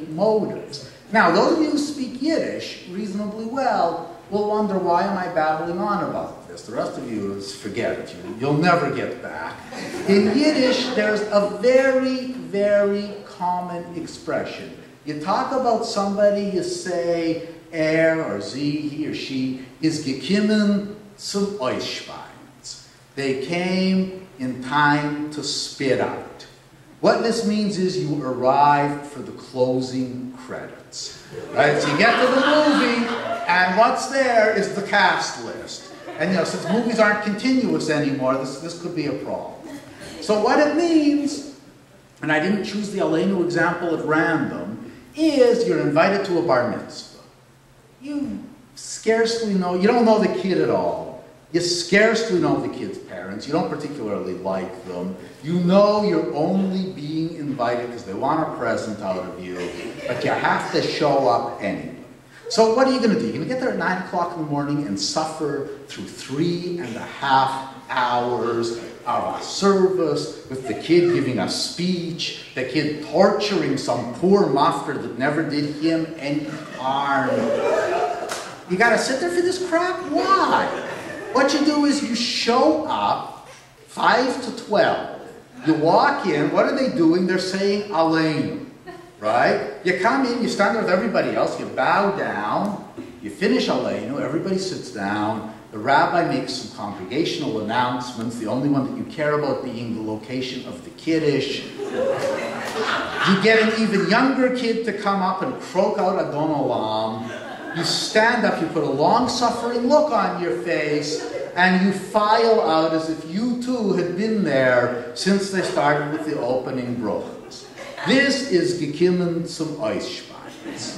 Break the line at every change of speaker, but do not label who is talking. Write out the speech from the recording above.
motives. Now, those of you who speak Yiddish reasonably well will wonder, why am I babbling on about this? The rest of you is, forget it. You'll never get back. In Yiddish, there's a very, very common expression. You talk about somebody, you say, or sie, he or she, is gekommen zum Ausschweins. They came in time to spit out. What this means is you arrived for the closing credits. Right? So you get to the movie, and what's there is the cast list. And since movies aren't continuous anymore, this could be a problem. So what it means, and I didn't choose the Aleinu example at random, is you're invited to a bar mitzvah. You scarcely know, you don't know the kid at all. You scarcely know the kid's parents. You don't particularly like them. You know you're only being invited because they want a present out of you, but you have to show up anyway. So what are you going to do? You're going to get there at 9 o'clock in the morning and suffer through 3.5 hours of a service with the kid giving a speech, the kid torturing some poor mafter that never did him any harm. You got to sit there for this crap? Why? What you do is you show up 5 to 12. You walk in, what are they doing? They're saying Aleinu, right? You come in, you stand there with everybody else, you bow down, you finish Aleinu, everybody sits down, the rabbi makes some congregational announcements, the only one that you care about being the location of the Kiddush. You get an even younger kid to come up and croak out Adon Olam. You stand up, you put a long-suffering look on your face, and you file out as if you too had been there since they started with the opening brachos. This is gekommen zum Ausschweins.